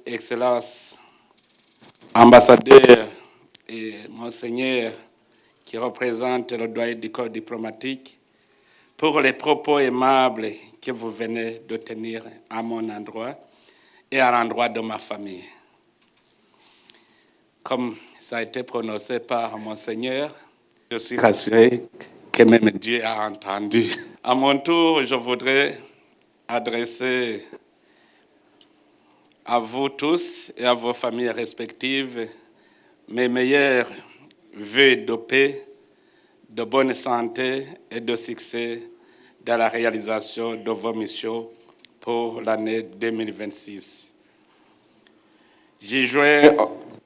Excellences, ambassadeurs et monseigneurs qui représentent le doyen du corps diplomatique, pour les propos aimables que vous venez de tenir à mon endroit et à l'endroit de ma famille. Comme ça a été prononcé par monseigneur, je suis rassuré que même Dieu a entendu. À mon tour, je voudrais adresser à vous tous et à vos familles respectives mes meilleurs vœux de paix, de bonne santé et de succès dans la réalisation de vos missions pour l'année 2026. J'y joins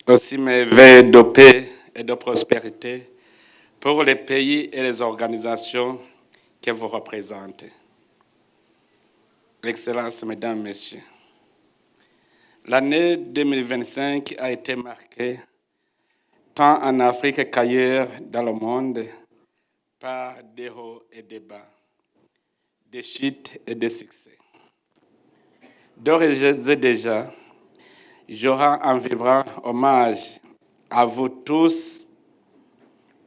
aussi mes vœux de paix et de prospérité pour les pays et les organisations que vous représentez. Excellences, Mesdames, Messieurs, l'année 2025 a été marquée, tant en Afrique qu'ailleurs dans le monde, par des hauts et des bas, des chutes et des succès. D'ores et déjà, je rends un vibrant hommage à vous tous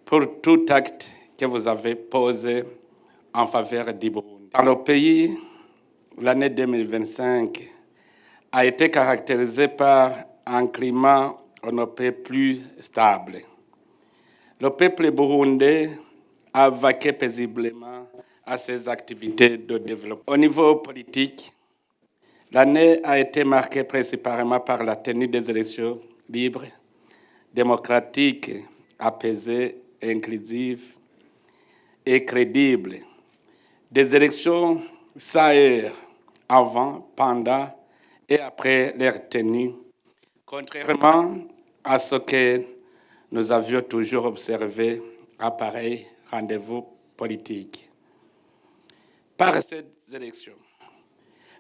pour tout acte que vous avez posé en faveur du Burundi. Dans le pays, l'année 2025 a été caractérisée par un climat on ne peut plus stable. Le peuple burundais a vaqué paisiblement à ses activités de développement. Au niveau politique, l'année a été marquée principalement par la tenue des élections libres, démocratiques, apaisées, inclusives et crédibles. Des élections s'aèrent avant, pendant et après leur tenue, contrairement à ce que nous avions toujours observé à pareil rendez-vous politique. Par ces élections,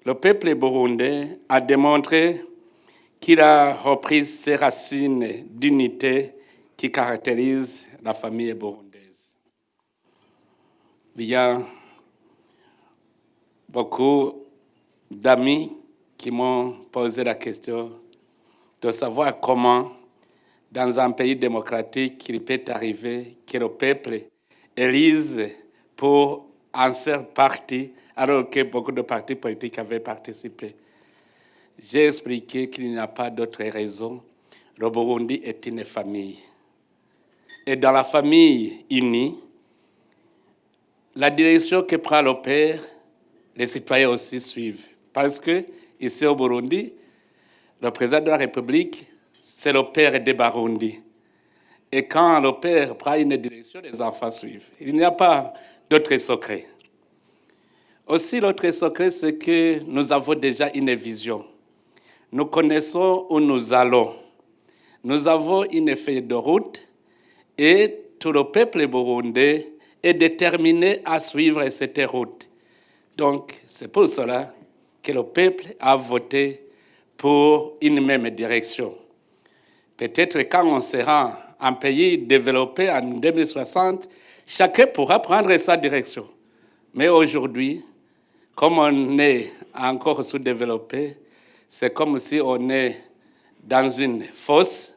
le peuple burundais a démontré qu'il a repris ses racines d'unité qui caractérisent la famille burundaise. Il y a beaucoup d'amis qui m'ont posé la question de savoir comment, dans un pays démocratique, il peut arriver que le peuple élise pour un seul parti, alors que beaucoup de partis politiques avaient participé. J'ai expliqué qu'il n'y a pas d'autre raison. Le Burundi est une famille. Et dans la famille unie, la direction que prend le père, les citoyens aussi suivent. Parce que ici au Burundi, le président de la République, c'est le père des Barundi. Et quand le père prend une direction, les enfants suivent. Il n'y a pas d'autre secret. Aussi, l'autre secret, c'est que nous avons déjà une vision. Nous connaissons où nous allons. Nous avons une feuille de route et tout le peuple burundais est déterminé à suivre cette route. Donc, c'est pour cela que le peuple a voté pour une même direction. Peut-être quand on sera un pays développé en 2060, chacun pourra prendre sa direction. Mais aujourd'hui, comme on est encore sous-développé, c'est comme si on est dans une fosse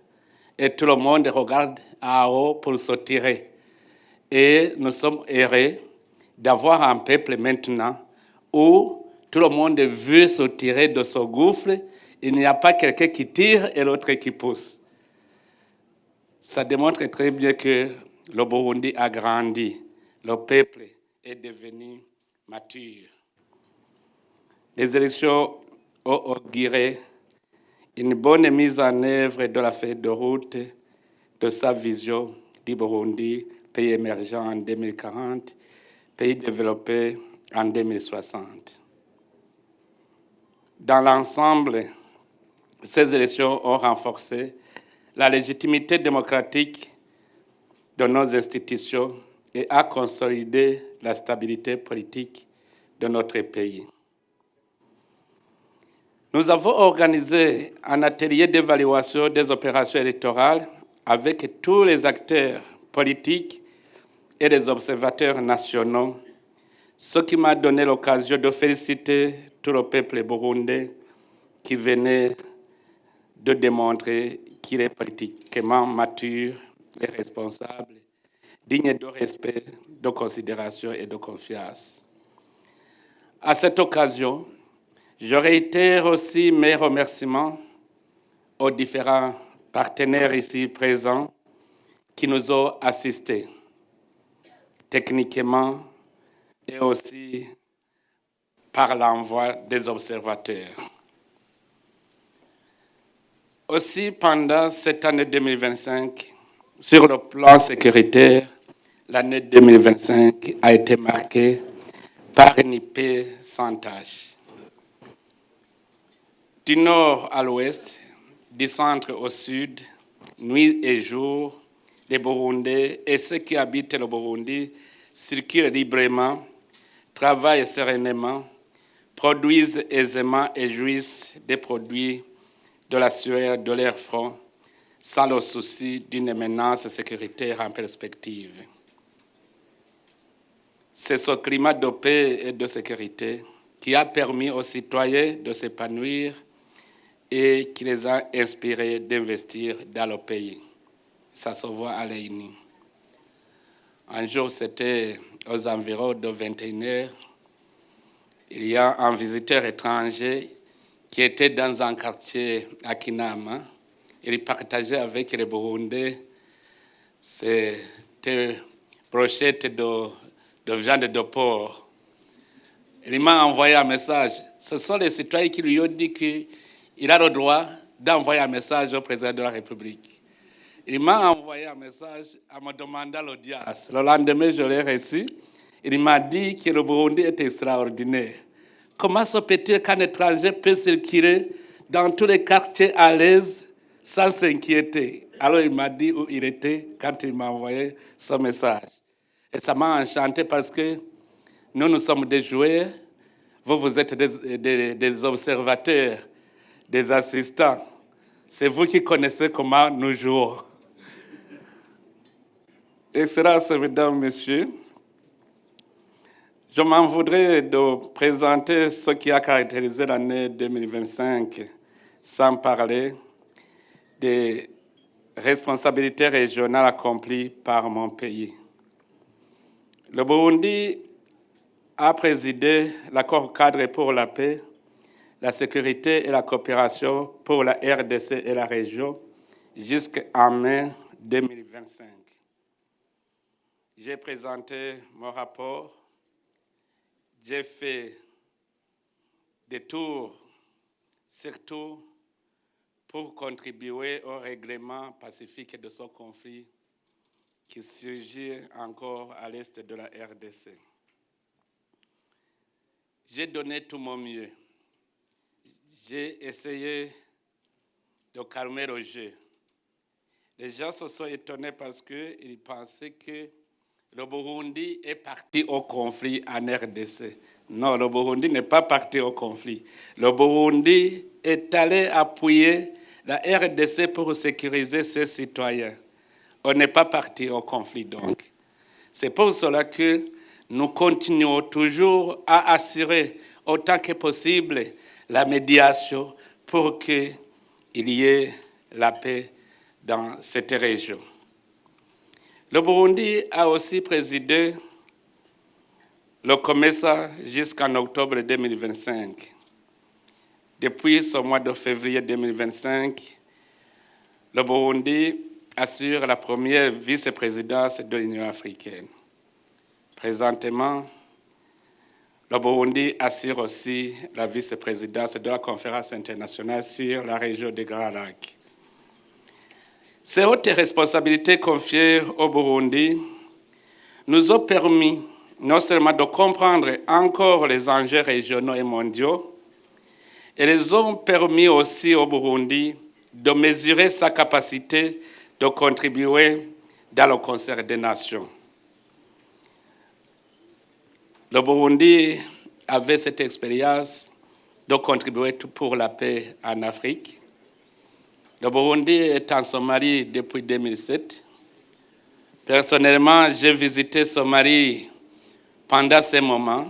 et tout le monde regarde en haut pour se tirer. Et nous sommes heureux d'avoir un peuple maintenant où tout le monde veut se tirer de ce gouffre. Il n'y a pas quelqu'un qui tire et l'autre qui pousse. Ça démontre très bien que le Burundi a grandi. Le peuple est devenu mature. Les élections ont auguré une bonne mise en œuvre de la feuille de route de sa vision du Burundi, pays émergent en 2040, pays développé en 2060. Dans l'ensemble, ces élections ont renforcé la légitimité démocratique de nos institutions et a consolidé la stabilité politique de notre pays. Nous avons organisé un atelier d'évaluation des opérations électorales avec tous les acteurs politiques et les observateurs nationaux, ce qui m'a donné l'occasion de féliciter tout le peuple burundais qui venait de démontrer qu'il est politiquement mature et responsable, digne de respect, de considération et de confiance. À cette occasion, je réitère aussi mes remerciements aux différents partenaires ici présents qui nous ont assistés techniquement et aussi par l'envoi des observateurs. Aussi, pendant cette année 2025, sur le plan sécuritaire, l'année 2025 a été marquée par une paix sans tâche. Du nord à l'ouest, du centre au sud, nuit et jour, les Burundais et ceux qui habitent le Burundi circulent librement, travaillent sereinement, produisent aisément et jouissent des produits de la sueur de leur front, sans le souci d'une menace sécuritaire en perspective. C'est ce climat de paix et de sécurité qui a permis aux citoyens de s'épanouir et qui les a inspirés d'investir dans le pays. Ça se voit à Léini. Un jour, c'était aux environs de 21h. Il y a un visiteur étranger qui était dans un quartier à Kinama. Il partageait avec les Burundais cette brochette de viande de porc. Il m'a envoyé un message. Ce sont les citoyens qui lui ont dit qu'il a le droit d'envoyer un message au président de la République. Il m'a envoyé un message en me demandant l'audience. Le lendemain, je l'ai reçu. Il m'a dit que le Burundi est extraordinaire. Comment se peut-il qu'un étranger peut circuler dans tous les quartiers à l'aise sans s'inquiéter? Alors il m'a dit où il était quand il m'a envoyé ce message. Et ça m'a enchanté parce que nous sommes des joueurs, vous êtes des observateurs, des assistants. C'est vous qui connaissez comment nous jouons. Excellences, mesdames, messieurs, je m'en voudrais de présenter ce qui a caractérisé l'année 2025 sans parler des responsabilités régionales accomplies par mon pays. Le Burundi a présidé l'accord cadre pour la paix, la sécurité et la coopération pour la RDC et la région jusqu'en mai 2025. J'ai présenté mon rapport, j'ai fait des tours, surtout pour contribuer au règlement pacifique de ce conflit qui surgit encore à l'est de la RDC. J'ai donné tout mon mieux. J'ai essayé de calmer le jeu. Les gens se sont étonnés parce qu'ils pensaient que le Burundi est parti au conflit en RDC. Non, le Burundi n'est pas parti au conflit. Le Burundi est allé appuyer la RDC pour sécuriser ses citoyens. On n'est pas parti au conflit donc. C'est pour cela que nous continuons toujours à assurer autant que possible la médiation pour qu'il y ait la paix dans cette région. Le Burundi a aussi présidé le COMESA jusqu'en octobre 2025. Depuis ce mois de février 2025, le Burundi assure la première vice-présidence de l'Union africaine. Présentement, le Burundi assure aussi la vice-présidence de la conférence internationale sur la région des Grands Lacs. Ces hautes responsabilités confiées au Burundi nous ont permis non seulement de comprendre encore les enjeux régionaux et mondiaux, et les ont permis aussi au Burundi de mesurer sa capacité de contribuer dans le concert des nations. Le Burundi avait cette expérience de contribuer pour la paix en Afrique. Le Burundi est en Somalie depuis 2007. Personnellement, j'ai visité Somalie pendant ces moments.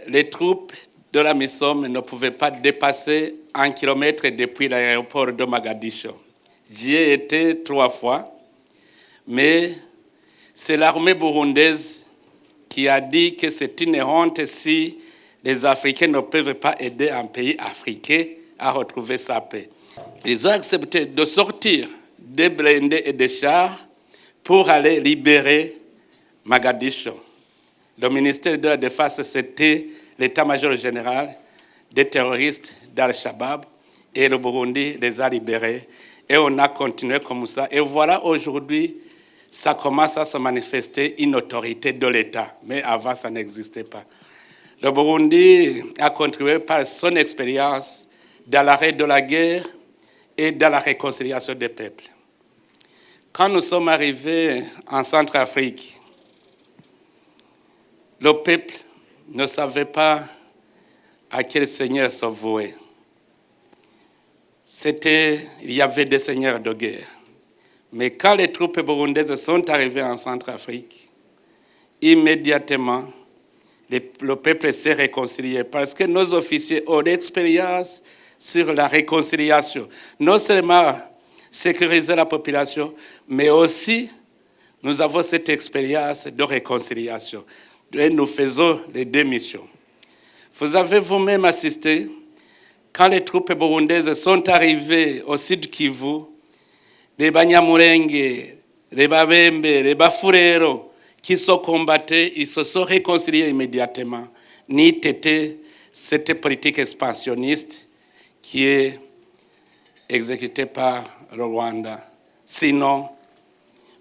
Les troupes de la MISOM ne pouvait pas dépasser 1 kilomètre depuis l'aéroport de Mogadiscio. J'y ai été 3 fois, mais c'est l'armée burundaise qui a dit que c'est une honte si les Africains ne peuvent pas aider un pays africain à retrouver sa paix. Ils ont accepté de sortir des blindés et des chars pour aller libérer Mogadiscio. Le ministère de la Défense, c'était l'état-major général des terroristes d'Al-Shabaab et le Burundi les a libérés. Et on a continué comme ça. Et voilà, aujourd'hui, ça commence à se manifester une autorité de l'État. Mais avant, ça n'existait pas. Le Burundi a contribué par son expérience dans l'arrêt de la guerre et dans la réconciliation des peuples. Quand nous sommes arrivés en Centrafrique, le peuple ne savait pas à quel seigneur se vouer. Il y avait des seigneurs de guerre. Mais quand les troupes burundaises sont arrivées en Centrafrique, immédiatement, le peuple s'est réconcilié parce que nos officiers ont l'expérience sur la réconciliation. Non seulement sécuriser la population, mais aussi nous avons cette expérience de réconciliation. Et nous faisons les 2 missions. Vous avez vous-même assisté, quand les troupes burundaises sont arrivées au sud Kivu, les Banyamulenge, les Babembe, les Bafurero, qui se combattaient, ils se sont réconciliés immédiatement. Ni tété, cette politique expansionniste qui est exécutée par le Rwanda. Sinon,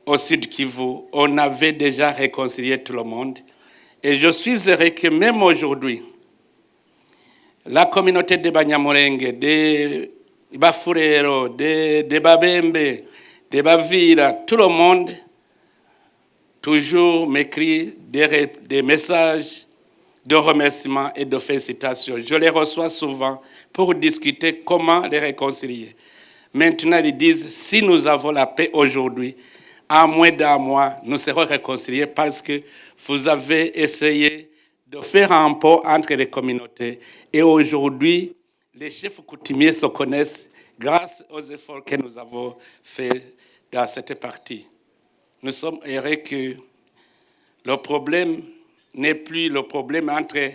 au sud Kivu, on avait déjà réconcilié tout le monde. Et je suis heureux que même aujourd'hui, la communauté des Banyamulenge, des Bafurero, des Babembe, des Bavira, tout le monde toujours m'écrit des messages de remerciements et de félicitations. Je les reçois souvent pour discuter comment les réconcilier. Maintenant, ils disent, si nous avons la paix aujourd'hui, en moins d'un mois, nous serons réconciliés parce que vous avez essayé de faire un pont entre les communautés. Et aujourd'hui, les chefs coutumiers se connaissent grâce aux efforts que nous avons faits dans cette partie. Nous sommes heureux que le problème n'est plus le problème entre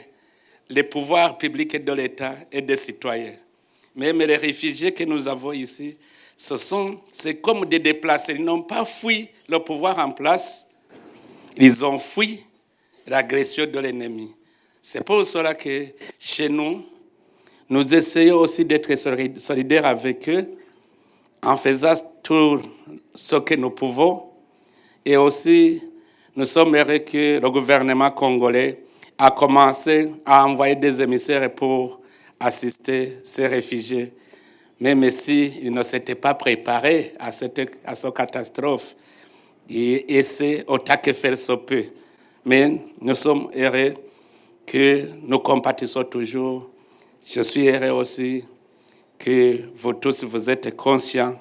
les pouvoirs publics de l'État et des citoyens. Même les réfugiés que nous avons ici, c'est comme des déplacés. Ils n'ont pas fui le pouvoir en place, ils ont fui l'agression de l'ennemi. C'est pour cela que chez nous, nous essayons aussi d'être solidaires avec eux en faisant tout ce que nous pouvons. Et aussi, nous sommes heureux que le gouvernement congolais a commencé à envoyer des émissaires pour assister ces réfugiés, même s'ils ne s'étaient pas préparés à cette catastrophe. Et c'est autant que faire se peut. Mais nous sommes heureux que nous compatissons toujours. Je suis heureux aussi que vous tous, vous êtes conscients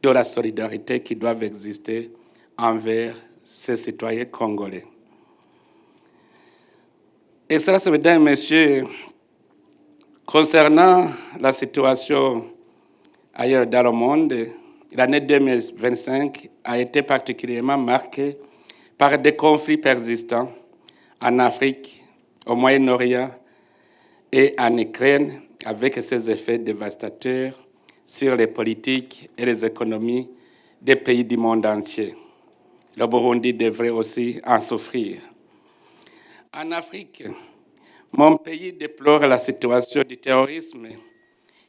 de la solidarité qui doit exister envers ces citoyens congolais. Excellences, mesdames et messieurs, concernant la situation ailleurs dans le monde, l'année 2025 a été particulièrement marquée par des conflits persistants en Afrique, au Moyen-Orient et en Ukraine, avec ses effets dévastateurs sur les politiques et les économies des pays du monde entier. Le Burundi devrait aussi en souffrir. En Afrique, mon pays déplore la situation du terrorisme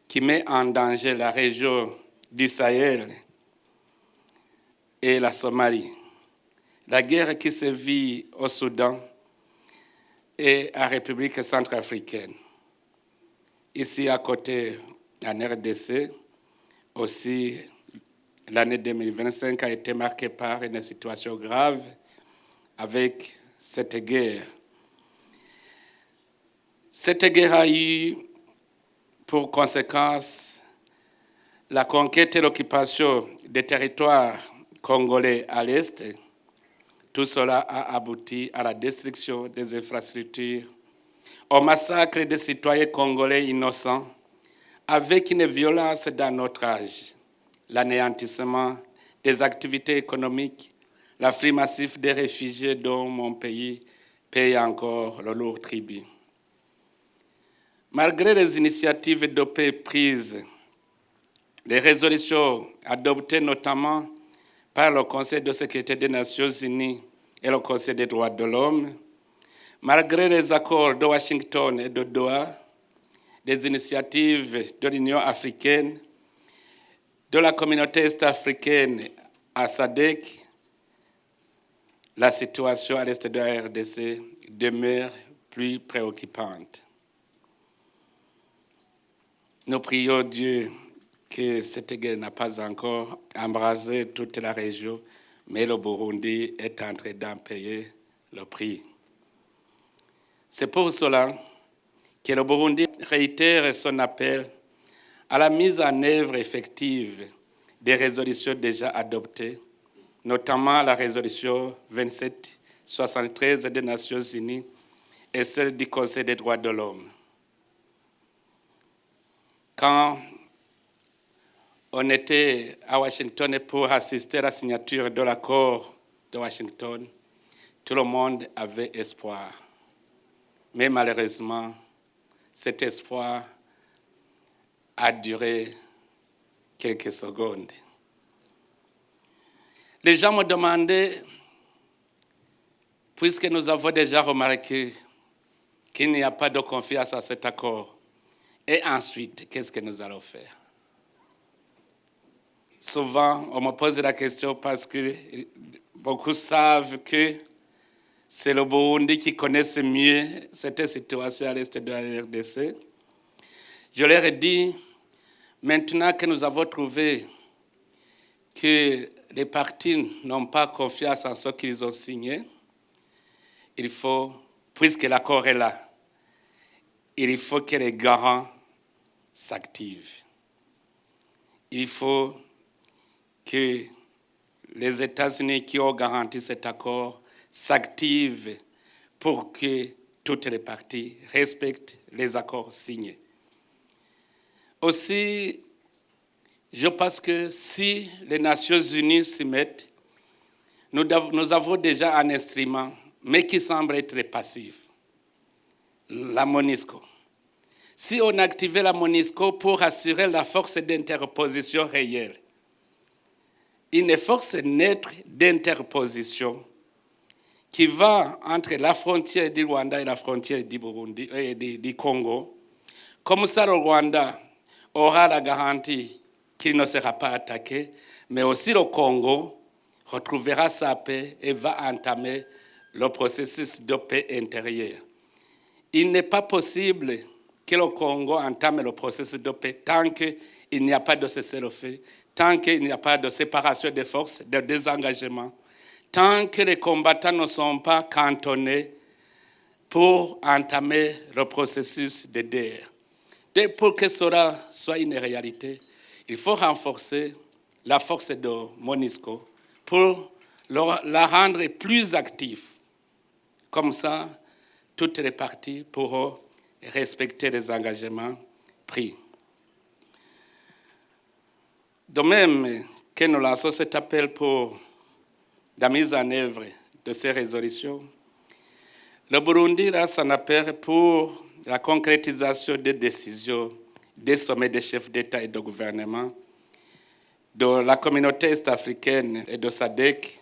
qui met en danger la région du Sahel et la Somalie. La guerre qui se vit au Soudan et en République centrafricaine. Ici à côté, en RDC, aussi, l'année 2025 a été marquée par une situation grave avec cette guerre. Cette guerre a eu pour conséquence la conquête et l'occupation des territoires congolais à l'Est. Tout cela a abouti à la destruction des infrastructures, au massacre des citoyens congolais innocents avec une violence d'un autre âge, l'anéantissement des activités économiques, l'afflux massif des réfugiés dont mon pays paye encore le lourd tribut. Malgré les initiatives de paix prises, les résolutions adoptées notamment par le Conseil de sécurité des Nations Unies et le Conseil des droits de l'homme, malgré les accords de Washington et de Doha, des initiatives de l'Union africaine, de la communauté est-africaine à SADC, la situation à l'est de la RDC demeure plus préoccupante. Nous prions Dieu que cette guerre n'a pas encore embrasé toute la région, mais le Burundi est en train d'en payer le prix. C'est pour cela que le Burundi réitère son appel à la mise en œuvre effective des résolutions déjà adoptées, notamment la résolution 2773 des Nations Unies et celle du Conseil des droits de l'homme. Quand on était à Washington pour assister à la signature de l'accord de Washington, tout le monde avait espoir. Mais malheureusement, cet espoir a duré quelques secondes. Les gens me demandaient, puisque nous avons déjà remarqué qu'il n'y a pas de confiance à cet accord, et ensuite, qu'est-ce que nous allons faire? Souvent, on me pose la question parce que beaucoup savent que c'est le Burundi qui connaît mieux cette situation à l'est de la RDC. Je leur ai dit, maintenant que nous avons trouvé que les partis n'ont pas confiance en ce qu'ils ont signé, il faut, puisque l'accord est là, il faut que les garants s'activent. Il faut que les États-Unis qui ont garanti cet accord s'activent pour que toutes les parties respectent les accords signés. Aussi, je pense que si les Nations Unies s'y mettent, nous avons déjà un instrument, mais qui semble être passif, la MONUSCO. Si on activait la MONUSCO pour assurer la force d'interposition réelle, une force neutre d'interposition qui va entre la frontière du Rwanda et la frontière du Burundi et du Congo, comme ça le Rwanda aura la garantie qu'il ne sera pas attaqué, mais aussi le Congo retrouvera sa paix et va entamer le processus de paix intérieure. Il n'est pas possible que le Congo entame le processus de paix tant qu'il n'y a pas de cessez-le-feu, tant qu'il n'y a pas de séparation des forces, de désengagement, tant que les combattants ne sont pas cantonnés pour entamer le processus de DER. Et pour que cela soit une réalité, il faut renforcer la force de MONUSCO pour la rendre plus active. Comme ça, toutes les parties pourront respecter les engagements pris. De même que nous lançons cet appel pour la mise en œuvre de ces résolutions, le Burundi lance un appel pour la concrétisation des décisions des sommets des chefs d'État et de gouvernement de la communauté est-africaine et de SADC,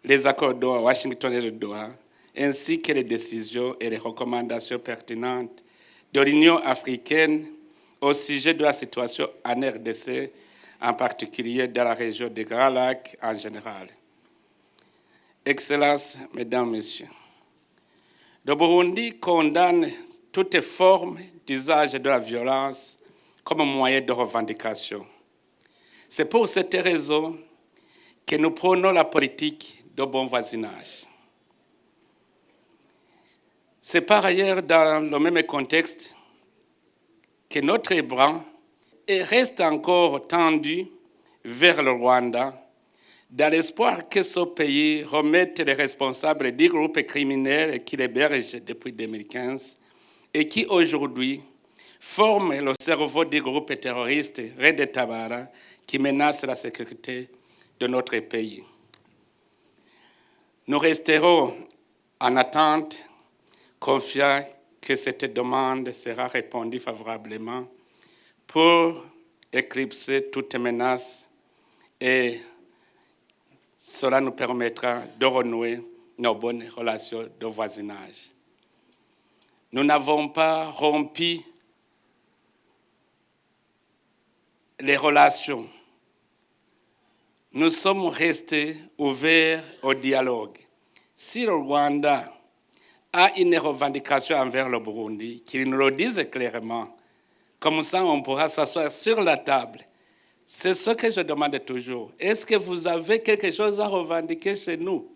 les accords de Washington et de Doha, ainsi que les décisions et les recommandations pertinentes de l'Union africaine au sujet de la situation en RDC, en particulier dans la région des Grands Lacs en général. Excellences, Mesdames, Messieurs, le Burundi condamne toute forme d'usage de la violence comme moyen de revendication. C'est pour cette raison que nous prônons la politique de bon voisinage. C'est par ailleurs dans le même contexte que notre bras reste encore tendu vers le Rwanda, dans l'espoir que ce pays remette les responsables des groupes criminels qui l'hébergent depuis 2015 et qui aujourd'hui forment le cerveau du groupe terroriste Red Tabara qui menace la sécurité de notre pays. Nous resterons en attente, confiants que cette demande sera répondue favorablement pour éclipser toute menace et cela nous permettra de renouer nos bonnes relations de voisinage. Nous n'avons pas rompu les relations. Nous sommes restés ouverts au dialogue. Si le Rwanda a une revendication envers le Burundi, qu'il nous le dise clairement, comme ça on pourra s'asseoir sur la table. C'est ce que je demande toujours. Est-ce que vous avez quelque chose à revendiquer chez nous?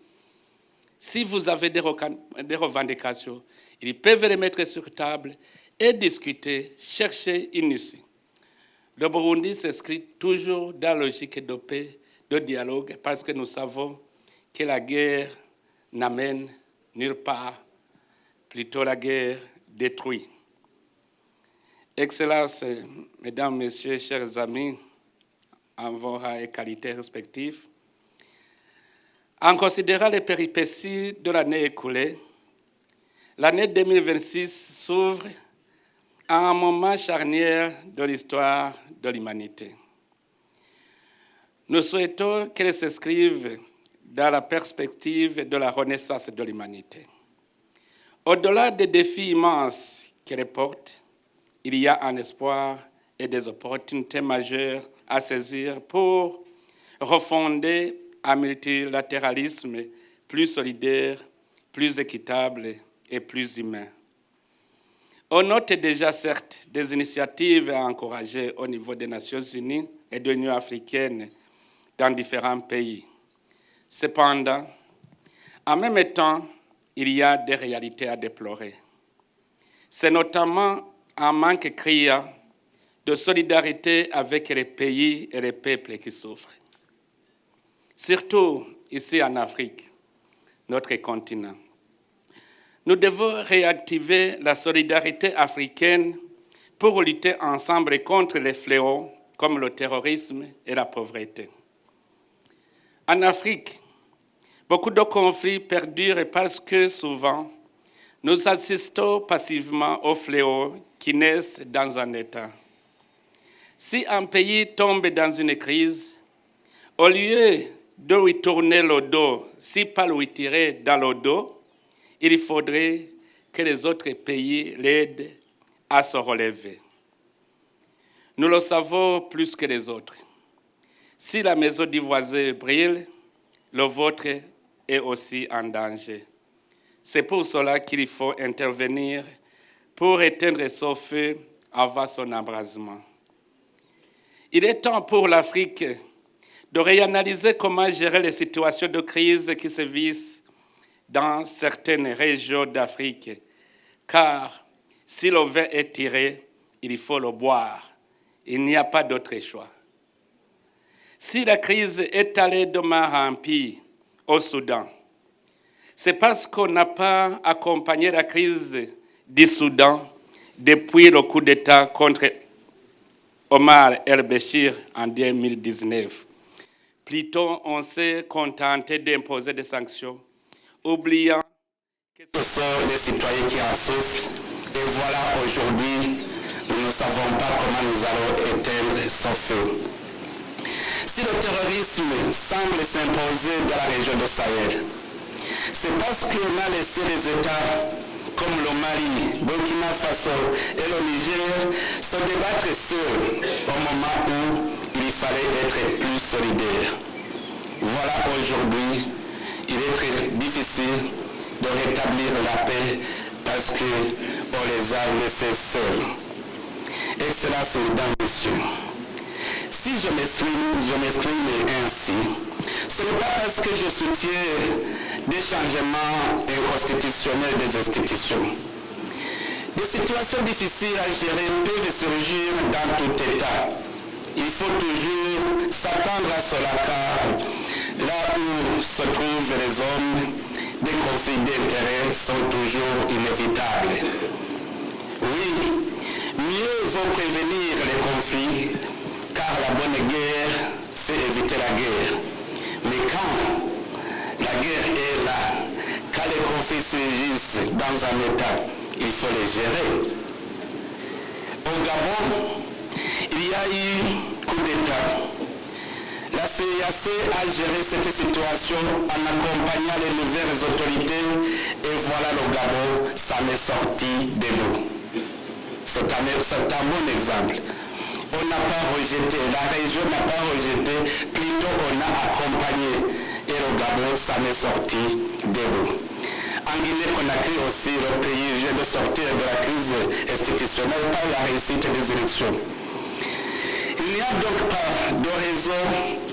Si vous avez des revendications, ils peuvent les mettre sur table et discuter, chercher une issue. Le Burundi s'inscrit toujours dans la logique de paix, de dialogue, parce que nous savons que la guerre n'amène nulle part, plutôt la guerre détruit. Excellences, Mesdames, Messieurs, chers amis, en vos rangs et qualités respectives, en considérant les péripéties de l'année écoulée, l'année 2026 s'ouvre à un moment charnière de l'histoire de l'humanité. Nous souhaitons qu'elle s'inscrive dans la perspective de la renaissance de l'humanité. Au-delà des défis immenses qu'elle porte, il y a un espoir et des opportunités majeures à saisir pour refonder un multilatéralisme plus solidaire, plus équitable et plus humain. On note déjà certes des initiatives à encourager au niveau des Nations Unies et de l'Union africaine dans différents pays. Cependant, en même temps, il y a des réalités à déplorer. C'est notamment un manque criant de solidarité avec les pays et les peuples qui souffrent. Surtout ici en Afrique, notre continent. Nous devons réactiver la solidarité africaine pour lutter ensemble contre les fléaux comme le terrorisme et la pauvreté. En Afrique, beaucoup de conflits perdurent parce que souvent, nous assistons passivement aux fléaux qui naissent dans un État. Si un pays tombe dans une crise, au lieu de lui tourner le dos, si pas lui tirer dans le dos, il faudrait que les autres pays l'aident à se relever. Nous le savons plus que les autres. Si la maison du voisin brûle, le vôtre est aussi en danger. C'est pour cela qu'il faut intervenir pour éteindre ce feu avant son embrasement. Il est temps pour l'Afrique de réanalyser comment gérer les situations de crise qui se vivent dans certaines régions d'Afrique, car si le vin est tiré, il faut le boire. Il n'y a pas d'autre choix. Si la crise est allée de mal en pire au Soudan, c'est parce qu'on n'a pas accompagné la crise du Soudan depuis le coup d'État contre Omar el-Béchir en 2019. Plutôt, on s'est contenté d'imposer des sanctions, oubliant que ce sont les citoyens qui en souffrent. Et voilà, aujourd'hui, nous ne savons pas comment nous allons éteindre ce feu. Si le terrorisme semble s'imposer dans la région de Sahel, c'est parce qu'on a laissé les États comme le Mali, Burkina Faso et le Niger se débattre seuls au moment où il fallait être plus solidaire. Voilà, aujourd'hui, il est très difficile de rétablir la paix parce qu'on les a laissés seuls. Excellences, Mesdames, Messieurs, si je m'exprime ainsi, ce n'est pas parce que je soutiens des changements inconstitutionnels des institutions. Des situations difficiles à gérer peuvent surgir dans tout État. Il faut toujours s'attendre à cela car là où se trouvent les hommes, des conflits d'intérêts sont toujours inévitables. Oui, mieux vaut prévenir les conflits, car la bonne guerre, c'est éviter la guerre. Mais quand la guerre est là, quand les conflits surgissent dans un État, il faut les gérer. Au Gabon, il y a eu coup d'État. La CIAC a géré cette situation en accompagnant les nouvelles autorités et voilà le Gabon s'en est sorti debout. C'est un bon exemple. On n'a pas rejeté, la région n'a pas rejeté, plutôt on a accompagné et le Gabon s'en est sorti debout. En Guinée-Conakry aussi, le pays vient de sortir de la crise institutionnelle par la réussite des élections. Il n'y a donc pas de raison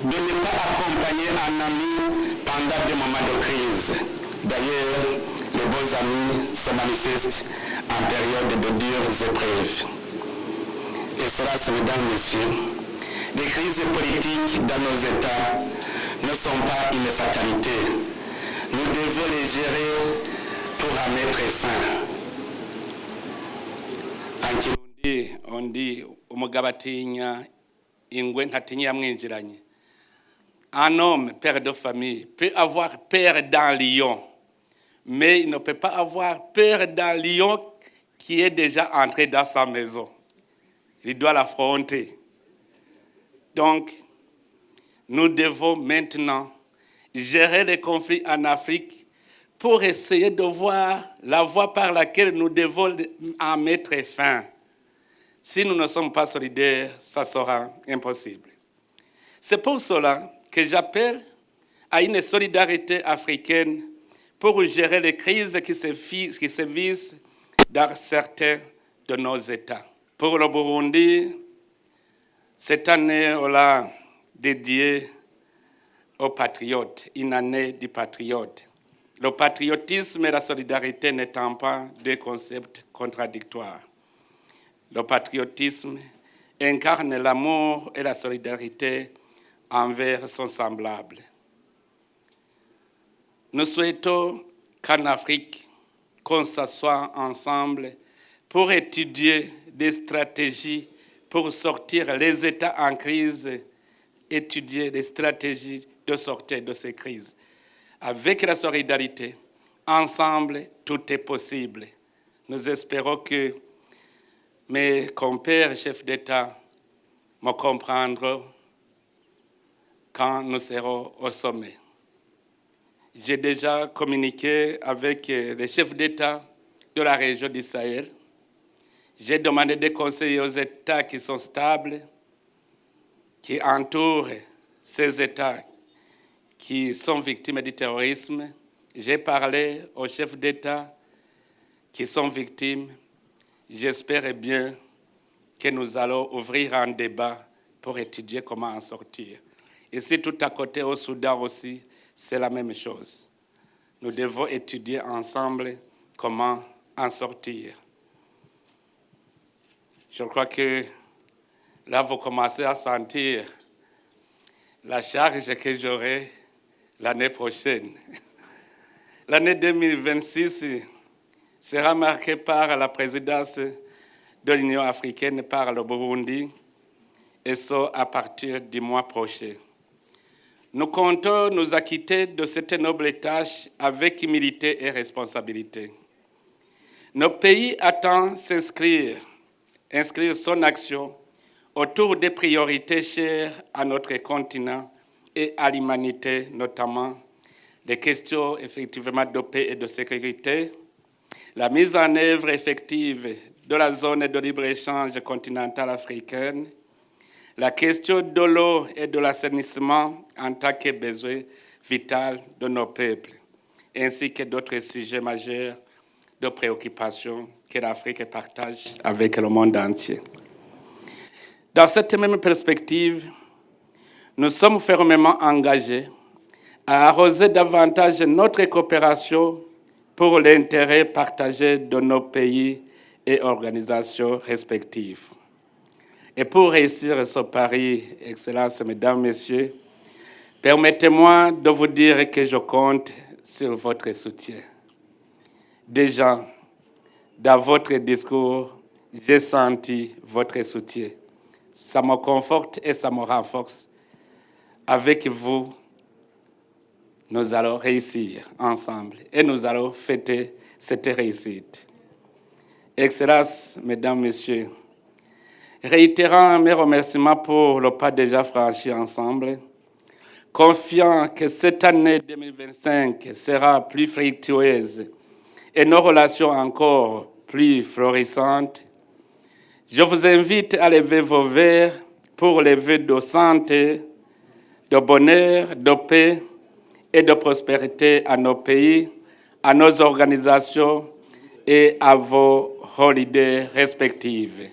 de ne pas accompagner un ami pendant des moments de crise. D'ailleurs, les beaux amis se manifestent en période de dures épreuves. Et cela, mesdames et messieurs, les crises politiques dans nos États ne sont pas une fatalité. Nous devons les gérer pour en mettre fin. On dit umugabo atinya ingwe ntatinya yamwinjiranye. Un homme, père de famille, peut avoir peur d'un lion, mais il ne peut pas avoir peur d'un lion qui est déjà entré dans sa maison. Il doit l'affronter. Donc, nous devons maintenant gérer les conflits en Afrique pour essayer de voir la voie par laquelle nous devons en mettre fin. Si nous ne sommes pas solidaires, ça sera impossible. C'est pour cela que j'appelle à une solidarité africaine pour gérer les crises qui se vissent dans certains de nos États. Pour le Burundi, cette année, on l'a dédiée aux patriotes, une année du patriote. Le patriotisme et la solidarité n'étant pas deux concepts contradictoires. Le patriotisme incarne l'amour et la solidarité envers son semblable. Nous souhaitons qu'en Afrique, qu'on s'assoie ensemble pour étudier des stratégies pour sortir les États en crise, étudier des stratégies de sortie de ces crises. Avec la solidarité, ensemble, tout est possible. Nous espérons que mes compères chefs d'État me comprendront quand nous serons au sommet. J'ai déjà communiqué avec les chefs d'État de la région du Sahel. J'ai demandé des conseils aux États qui sont stables, qui entourent ces États qui sont victimes du terrorisme. J'ai parlé aux chefs d'État qui sont victimes. J'espère bien que nous allons ouvrir un débat pour étudier comment en sortir. Ici, tout à côté au Soudan aussi, c'est la même chose. Nous devons étudier ensemble comment en sortir. Je crois que là, vous commencez à sentir la charge que j'aurai l'année prochaine. L'année 2026 sera marquée par la présidence de l'Union africaine par le Burundi, et ce, à partir du mois prochain. Nous comptons nous acquitter de cette noble tâche avec humilité et responsabilité. Notre pays attend inscrire son action autour des priorités chères à notre continent et à l'humanité, notamment les questions effectivement de paix et de sécurité, la mise en œuvre effective de la zone de libre-échange continentale africaine, la question de l'eau et de l'assainissement en tant que besoin vital de nos peuples, ainsi que d'autres sujets majeurs de préoccupation que l'Afrique partage avec le monde entier. Dans cette même perspective, nous sommes fermement engagés à arroser davantage notre coopération pour l'intérêt partagé de nos pays et organisations respectives. Et pour réussir ce pari, Excellences, Mesdames, Messieurs, permettez-moi de vous dire que je compte sur votre soutien. Déjà, dans votre discours, j'ai senti votre soutien. Ça me conforte et ça me renforce. Avec vous, nous allons réussir ensemble et nous allons fêter cette réussite. Excellences, Mesdames, Messieurs, réitérant mes remerciements pour le pas déjà franchi ensemble, confiant que cette année 2025 sera plus fructueuse et nos relations encore plus florissantes, je vous invite à lever vos verres pour les vœux de santé, de bonheur, de paix et de prospérité à nos pays, à nos organisations et à vos holidays respectives.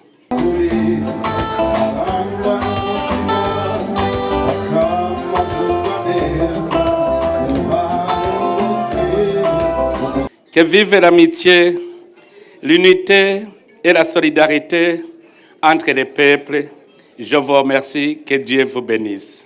Que vive l'amitié, l'unité et la solidarité entre les peuples. Je vous remercie. Que Dieu vous bénisse.